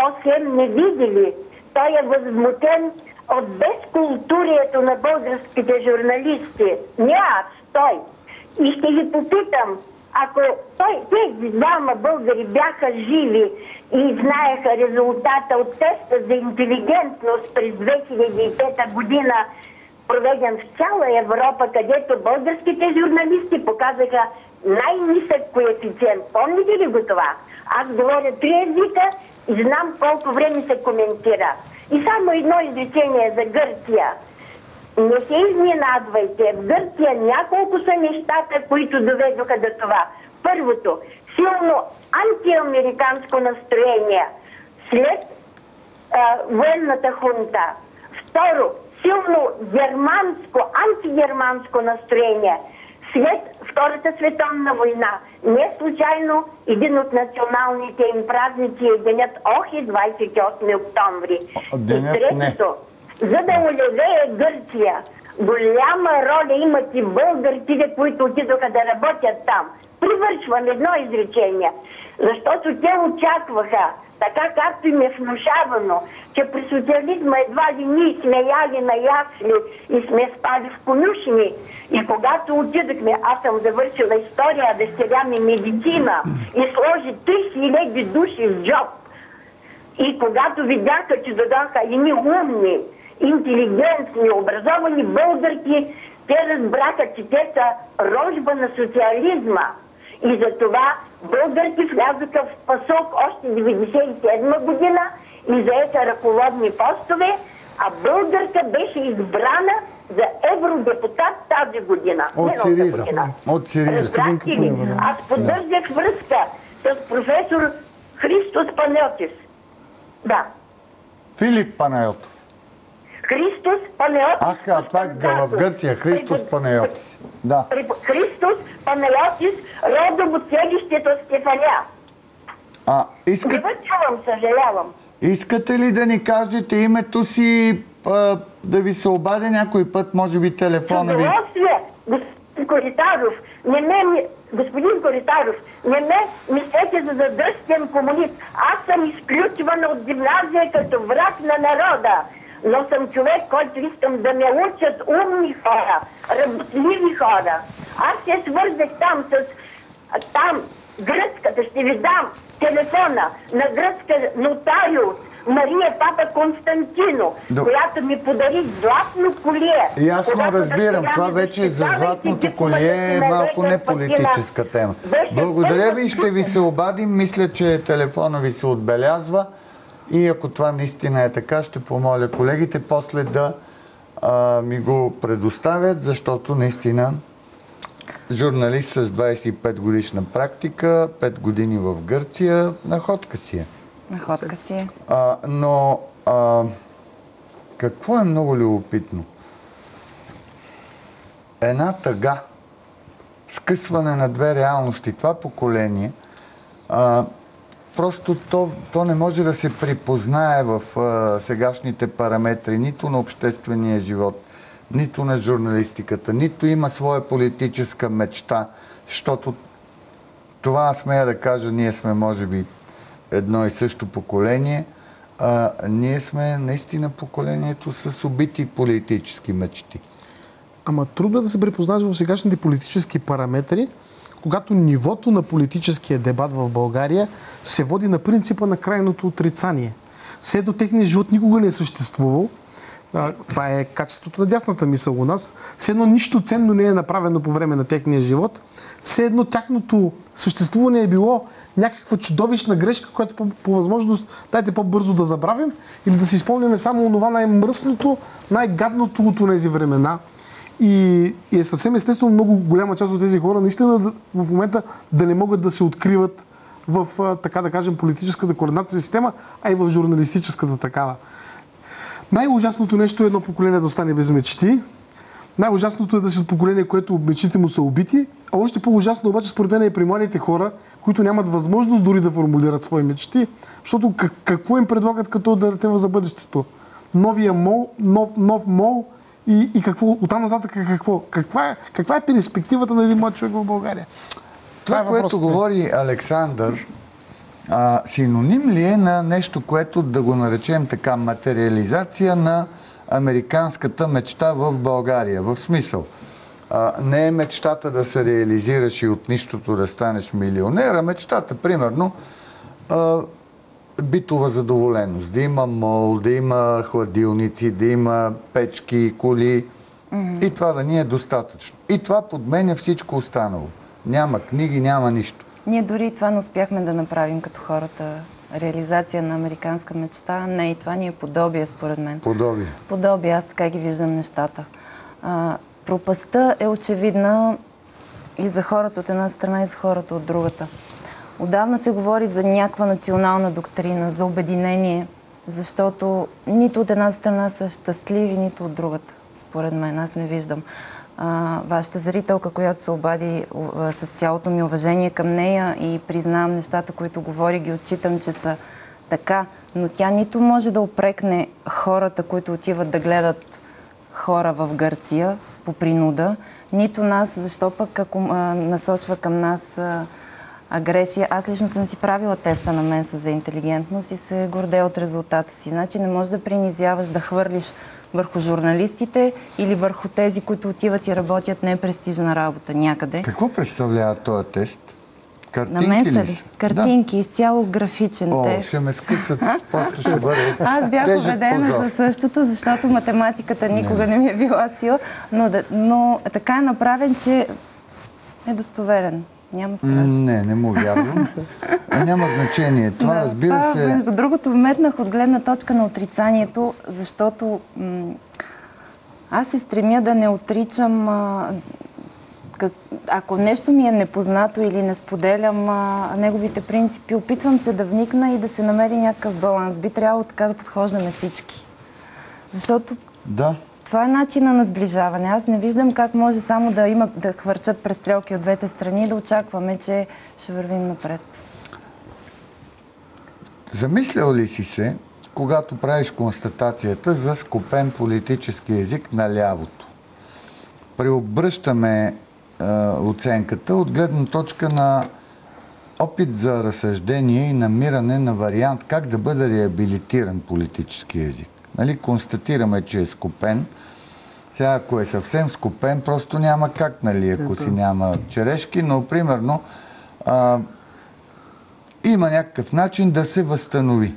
осем не видели. Той е възмутен от безкултурието на българските журналисти. Не аз, той. И ще ви попитам, ако тези двама българи бяха живи и знаеха резултата от теста за интелигентност през 2005 година, проведен в цяла Европа, където българските журналисти показаха най-нисък коефициент. Помните ли го това? Аз говоря 3 езика и знам колко време се коментира. И само едно изречение за Гърция. Не се изненадвайте. В Гърция няколко са нещата, които доведоха до това. Първото, силно антиамериканско настроение след военната хунта. Второ, силно антигерманско настроение след Втората световна война. Не случайно един от националните им празници е денят Охи, 28 октомври. И третото, за да олевее Гърция, голяма роля имат и българите, които отидоха да работят там. Привършвам едно изречение, защото те очакваха, така както им е внушавано, че при социализма едва ли ние сме яли на ясли и сме спали в конюшни. И когато отидохме, аз съм завършила история, дъщеря ми медицина и сложи 3000 души в джоб. И когато видяха, че дойдоха едни умни, интелигентни, образовани българки, те разбраха, че те са рожба на социализма. И затова българки влязоха в ПАСОК още 1997 година и заеха ръководни постове, а българка беше избрана за евродепутат тази година. От Сириза. От Сириза. Разбрахте ли? Аз поддържах връзка с професор Христос Панайотис. Да. Филип Панайотов. Христос Панайотис. Това е в Гърция. Христос Панайотис. Да. Христос Панайотис, родом от селището Стефания. Не чувам, съжалявам. Искате ли да ни кажете името си да ви се обадя някой път, може би телефона ви. Господин Коритаров, не ме мислете за задържен комунист. Аз съм изключвана от гимназия като враг на народа. Но съм човек, който искам да ме учат умни хора, работливи хора. Аз се свързах там, гръцката, ще ви дам телефона на гръцка нотариус Мария Папа Константино, която ми подари златно колие. Ясно разбирам. Това вече за златното колие е малко не политическа тема. Благодаря ви, ще ви се обадим. Мисля, че телефона ви се отбелязва. И ако това наистина е така, ще помоля колегите после да ми го предоставят, защото наистина журналист с 25 годишна практика, 5 години в Гърция, находка си е. Находка си е. Но какво е много любопитно? Една тъга, скъсване на две реалности, това поколение, просто то не може да се припознае в сегашните параметри нито на обществения живот, нито на журналистиката, нито има своя политическа мечта, защото това смея да кажа, ние сме може би едно и също поколение, ние сме наистина поколението с убити политически мечти. Ама трудно е да се припознаеш в сегашните политически параметри, когато нивото на политическия дебат в България се води на принципа на крайното отрицание. Все до техния живот никога не е съществувал. Това е качеството на дясната мисъл у нас. Все едно нищо ценно не е направено по време на техния живот. Все едно тяхното съществуване е било някаква чудовищна грешка, която по възможност дайте по-бързо да забравим или да си спомняме само онова най-мръсното, най-гадното от тези времена. И е съвсем естествено много голяма част от тези хора наистина в момента да не могат да се откриват в, така да кажем, политическата координационна система, а и в журналистическата такава. Най-ужасното нещо е едно поколение да остане без мечти. Най-ужасното е да си от поколение, което мечтите му са убити. А още по-ужасно обаче според мен е при младите хора, които нямат възможност дори да формулират свои мечти. Защото какво им предлагат като алтернатива за бъдещето? Новия мол, нов мол и какво? Оттам нататък какво? Каква е перспективата на един млад човек в България? Това, което говори Александър, синоним ли е на нещо, което да го наречем така материализация на американската мечта в България? В смисъл, не е мечтата да се реализираш и от нищото да станеш милионер, а мечтата, примерно, битова задоволеност. Да има мол, да има хладилници, да има печки, коли. И това да ни е достатъчно. И това подменя всичко останало. Няма книги, няма нищо. Ние дори това не успяхме да направим като хората. Реализация на американска мечта. Не, и това ни е подобие, според мен. Подобие. Подобие, аз така ги виждам нещата. Пропастта е очевидна и за хората от една страна, и за хората от другата. Отдавна се говори за някаква национална доктрина, за обединение, защото нито от една страна са щастливи, нито от другата. Според мен, аз не виждам. Вашата зрителка, която се обади с цялото ми уважение към нея и признавам нещата, които говори, ги отчитам, че са така, но тя нито може да упрекне хората, които отиват да гледат хора в Гърция по принуда, нито нас, защо пък ако насочва към нас агресия. Аз лично съм си правила теста на Менса за интелигентност и се гордея от резултата си. Значи не можеш да принизяваш, да хвърлиш върху журналистите или върху тези, които отиват и работят непрестижна работа някъде. Какво представлява този тест? Картинки на Менса ли? Картинки, изцяло графичен тест. Ще ме скъсат, просто ще бъде Аз бях убедена за същото, защото математиката никога не ми е била сила, но така е направен, че е достоверен. Няма страшно. Не му вярвам. Няма значение. Това, разбира се... Между другото, метнах от гледна точка на отрицанието, защото аз се стремя да не отричам... Ако нещо ми е непознато или не споделям неговите принципи, опитвам се да вникна и да се намери някакъв баланс. Би трябвало така да подхождаме всички. Защото... Да. Това е начина на сближаване. Аз не виждам как може само да хвърчат престрелки от двете страни и да очакваме, че ще вървим напред. Замислял ли си се, когато правиш констатацията за скопен политически език на лявото. Преобръщаме оценката от гледна точка на опит за разсъждение и намиране на вариант как да бъде реабилитиран политически език. Нали, констатираме, че е скопен. Сега, ако е съвсем скопен, просто няма как, нали, ако си няма черешки, но примерно има някакъв начин да се възстанови.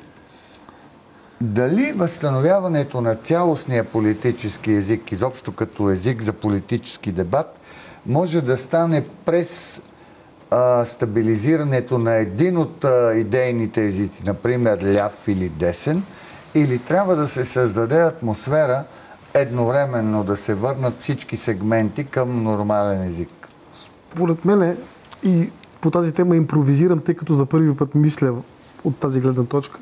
Дали възстановяването на цялостния политически език, изобщо като език за политически дебат, може да стане през стабилизирането на един от идейните езици, например ляв или десен, или трябва да се създаде атмосфера едновременно да се върнат всички сегменти към нормален език? Според мен и по тази тема импровизирам, тъй като за първи път мисля от тази гледна точка.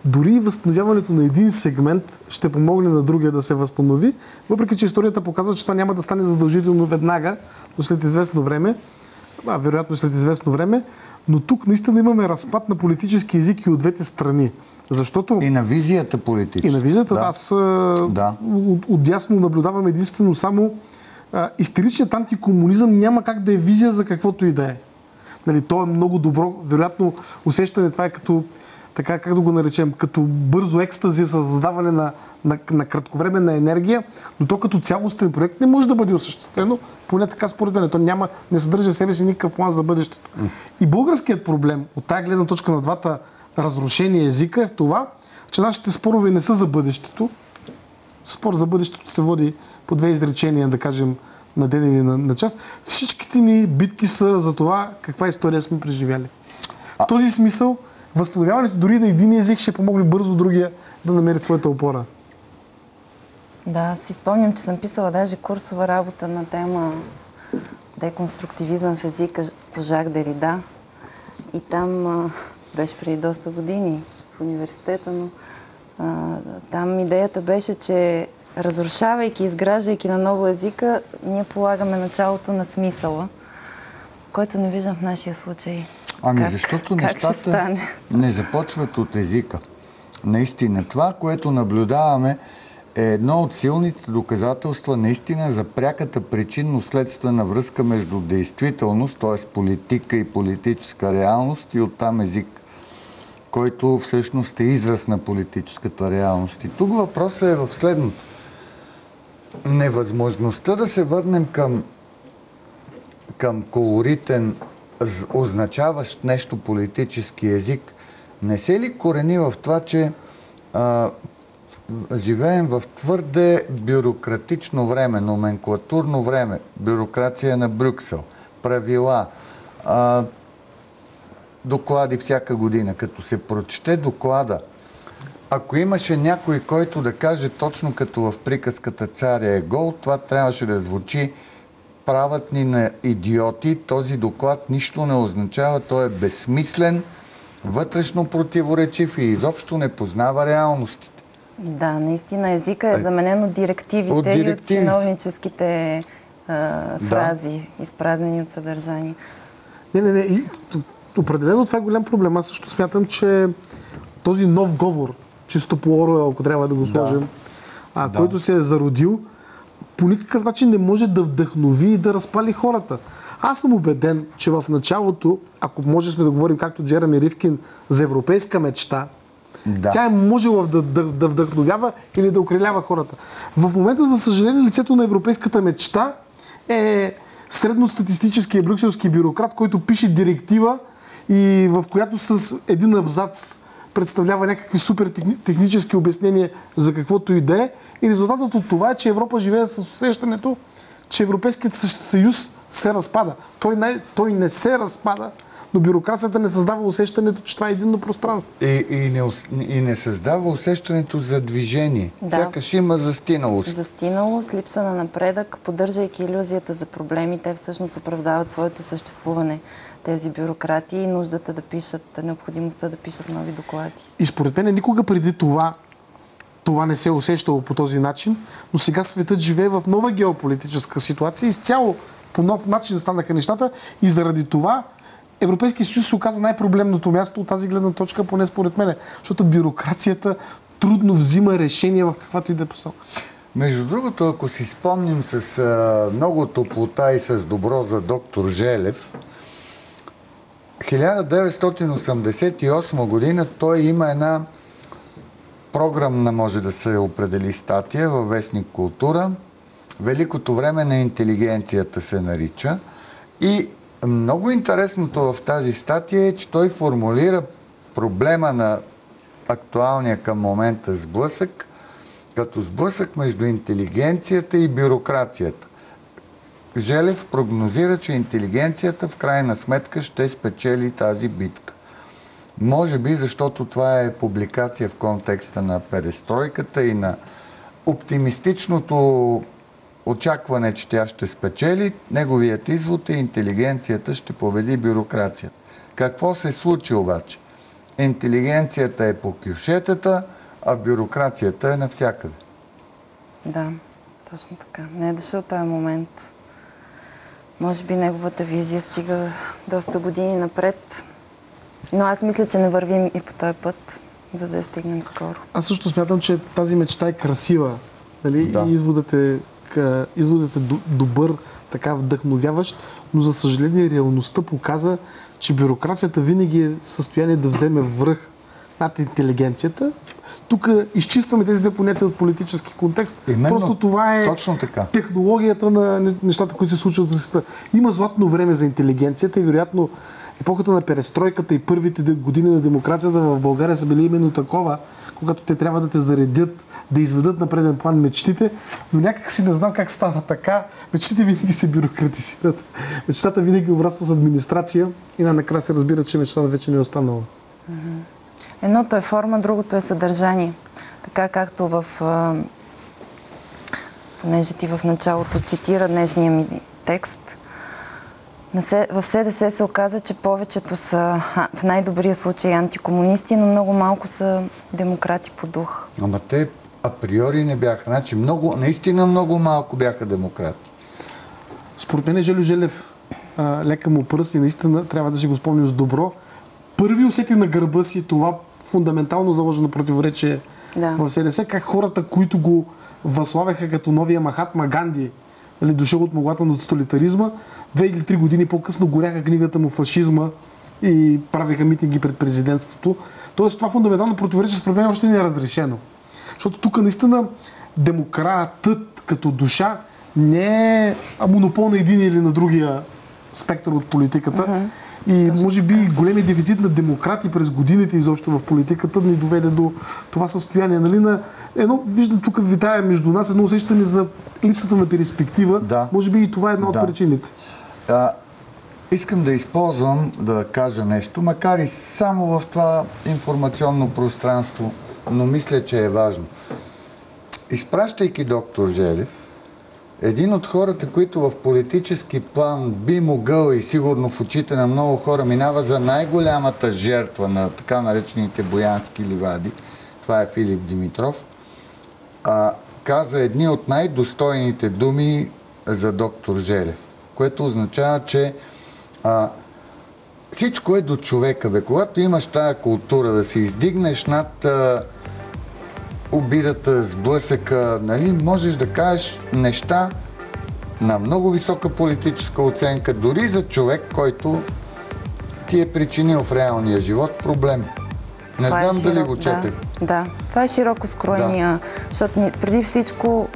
Дори възстановяването на един сегмент ще помогне на другия да се възстанови, въпреки че историята показва, че това няма да стане задължително веднага, но след известно време, вероятно след известно време, но тук наистина имаме разпад на политически език и от двете страни. Защото... И на визията политическа. И на визията, да. Аз отдясно наблюдавам единствено само истеричният антикомунизъм няма как да е визия за каквото и да е. Нали, то е много добро, вероятно усещане, това е като, така как да го наречем, като бързо екстази за създаване на кратковременна енергия, но то като цялостен проект не може да бъде осъществено, поне така според мен. То не съдържа в себе си никакъв план за бъдещето. И българският проблем от тази гледна точка на двата разрушения езика е в това, че нашите спорове не са за бъдещето. Спор за бъдещето се води по две изречения, да кажем, на ден или на час. Всичките ни битки са за това каква история сме преживяли. В този смисъл, възстановяването дори на един език ще помогне бързо другия да намери своята опора. Да, си спомням, че съм писала даже курсова работа на тема деконструктивизъм в езика по Жак Дерида. И там беше преди доста години в университета, но там идеята беше, че разрушавайки, изграждайки на ново езика, ние полагаме началото на смисъла, който не виждам в нашия случай. Защото нещата не започват от езика. Наистина, това, което наблюдаваме, е едно от силните доказателства наистина за пряката причинно-следствена връзка между действителност, т.е. политика и политическа реалност, и оттам език, който всъщност е израз на политическата реалност. И тук въпросът е в следното. Невъзможността да се върнем към колоритен, означаващ нещо политически език, не се ли корени в това, че живеем в твърде бюрократично време, номенклатурно време, бюрокрация на Брюксел, правила, доклади всяка година. Като се прочете доклада, ако имаше някой, който да каже точно като в приказката "Царя е гол", това трябваше да звучи: "Правят ни на идиоти, този доклад нищо не означава, той е безсмислен, вътрешно противоречив и изобщо не познава реалностите". Да, наистина езика е заменен от директивите и от чиновническите фрази, изпразнени от съдържание. Не. И определено това е голям проблем. Аз също смятам, че този нов говор, чисто по Оруел, ако трябва да го сложим, който се е зародил, по никакъв начин не може да вдъхнови и да разпали хората. Аз съм убеден, че в началото, ако можем да говорим както Джереми Ривкин за европейска мечта, тя е можела да вдъхновява или да окрилява хората. В момента, за съжаление, лицето на европейската мечта е средностатистическия брюкселски бюрократ, който пише директива и в която с един абзац представлява някакви супер технически обяснения за каквото и да е. И резултатът от това е, че Европа живее с усещането, че Европейският съюз се разпада. Той не се разпада, но бюрокрацията не създава усещането, че това е единно пространство. И не създава усещането за движение. Да. Сякаш има застиналост. Застиналост, липса на напредък, поддържайки илюзията за проблеми, те всъщност оправдават своето съществуване. Тези бюрократи и нуждата да пишат, необходимостта да пишат нови доклади. И според мен никога преди това не се е усещало по този начин, но сега светът живее в нова геополитическа ситуация. Изцяло по нов начин станаха нещата и заради това Европейския съюз се оказа най-проблемното място от тази гледна точка, поне според мен, защото бюрокрацията трудно взима решения в каквато и да е посока. Между другото, ако си спомним с много топлота и с добро за доктор Желев, 1988 година той има една програмна, може да се определи, статия във вестник Култура. Великото време на интелигенцията се нарича. И много интересното в тази статия е, че той формулира проблема на актуалния към момента сблъсък, като сблъсък между интелигенцията и бюрокрацията. Желев прогнозира, че интелигенцията в крайна сметка ще спечели тази битка. Може би, защото това е публикация в контекста на перестройката и на оптимистичното очакване, че тя ще спечели. Неговият извод е: интелигенцията ще победи бюрокрацията. Какво се случи обаче? Интелигенцията е по кюшетата, а бюрокрацията е навсякъде. Да, точно така. Не е дошъл този момент. Може би неговата визия стига доста години напред. Но аз мисля, че не вървим и по този път, за да я стигнем скоро. Аз също смятам, че тази мечта е красива. Нали? Да. И изводът е добър, така вдъхновяващ, но за съжаление реалността показа, че бюрокрацията винаги е в състояние да вземе връх над интелигенцията. Тук изчистваме тези две понятия от политически контекст. Именно, просто това е технологията на нещата, които се случват за света. Има златно време за интелигенцията и вероятно епохата на перестройката и първите години на демокрацията в България са били именно такова, когато те трябва да те заредят, да изведат на преден план мечтите, но някак си не знам как става така. Мечтите винаги се бюрократизират. Мечтата винаги обраства с администрация и накрая се разбира, че мечтата вече не е останала. Едното е форма, другото е съдържание. Така както понеже ти в началото цитира днешния ми текст, в СДС се оказа, че повечето са в най-добрия случай антикомунисти, но много малко са демократи по дух. Ама те априори не бяха. Значи наистина много малко бяха демократи. Според мен Жельо Желев, лека му пръст и наистина трябва да си го спомним с добро. Първи усети на гърба си това фундаментално заложено противоречие в СДС, как хората, които го възславяха като новия Махатма Ганди, дошъл от мъглата на тоталитаризма, 2 или 3 години по-късно горяха книгата му "Фашизма" и правиха митинги пред президентството. Тоест това фундаментално противоречие според мен още не е разрешено. Защото тук наистина демократът като душа не е монопол на един или на другия спектър от политиката. И може би големият дефицит на демократи през годините изобщо в политиката ни доведе до това състояние. Нали, виждам тук витая между нас едно усещане за липсата на перспектива. Да. Може би и това е една от причините. Искам да използвам да кажа нещо, макар и само в това информационно пространство, но мисля, че е важно. Изпращайки доктор Желев, един от хората, които в политически план би могъл и сигурно в очите на много хора минава за най-голямата жертва на така наречените боянски ливади, това е Филип Димитров, каза едни от най-достойните думи за доктор Желев, което означава, че всичко е до човека. Когато имаш тая култура да се издигнеш над обидата, сблъсъка, нали, можеш да кажеш неща на много висока политическа оценка, дори за човек, който ти е причинил в реалния живот проблем. Не знам дали го четете. Да, това е широко скроения, защото преди всичко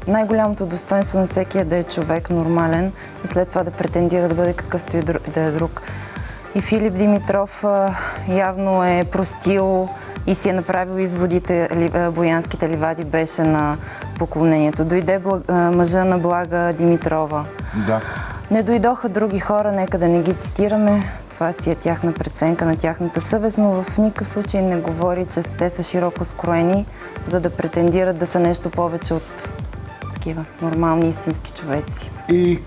най-голямото достоинство на всеки е да е човек нормален и след това да претендира да бъде какъвто и да е друг. И Филип Димитров явно е простил и си е направил изводите, боянските ливади беше на поклонението. Дойде мъжа на Блага Димитрова. Да. Не дойдоха други хора, нека да не ги цитираме. Това си е тяхна преценка на тяхната съвест, но в никакъв случай не говори, че те са широко скроени, за да претендират да са нещо повече от такива нормални истински човеци. И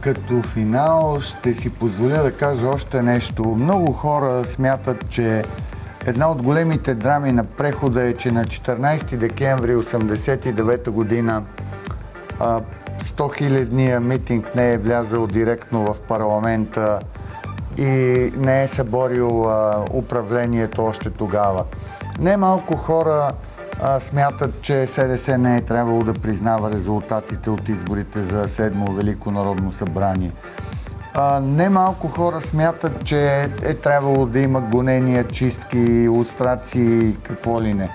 като финал ще си позволя да кажа още нещо. Много хора смятат, че една от големите драми на прехода е, че на 14 декември 1989 година 100-хилядния митинг не е влязъл директно в парламента, и не е съборил управлението още тогава. Не малко хора смятат, че СДС не е трябвало да признава резултатите от изборите за 7-о Велико народно събрание. Не малко хора смятат, че е трябвало да има гонения, чистки, лустрации, какво ли не.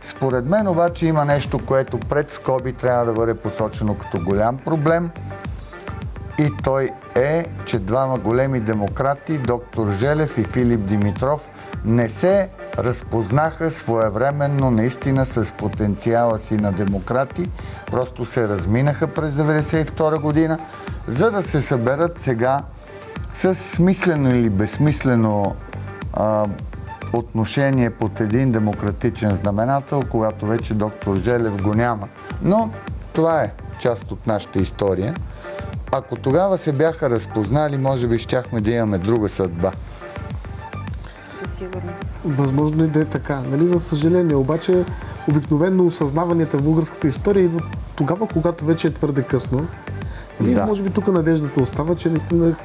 Според мен обаче има нещо, което пред скоби трябва да бъде посочено като голям проблем, и той е, че двама големи демократи, доктор Желев и Филип Димитров, не се разпознаха своевременно наистина с потенциала си на демократи, просто се разминаха през 1992 година, за да се съберат сега с смислено или безсмислено отношение под един демократичен знаменател, когато вече доктор Желев го няма. Но това е част от нашата история. Ако тогава се бяха разпознали, може би щяхме да имаме друга съдба. Със сигурност. Възможно и да е така. Нали? За съжаление, обаче, обикновено осъзнаванията в българската история идват тогава, когато вече е твърде късно. И може би тук надеждата остава, че наистина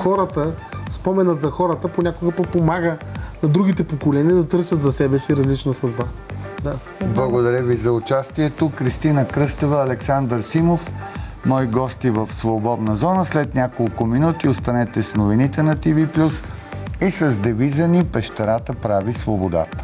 хората, споменът за хората понякога помага на другите поколения да търсят за себе си различна съдба. Да. Благодаря ви за участието. Кристина Кръстева, Александър Симов, мои гости в Свободна зона. След няколко минути останете с новините на TV+, и с девиза ни "Пещерата прави свободата".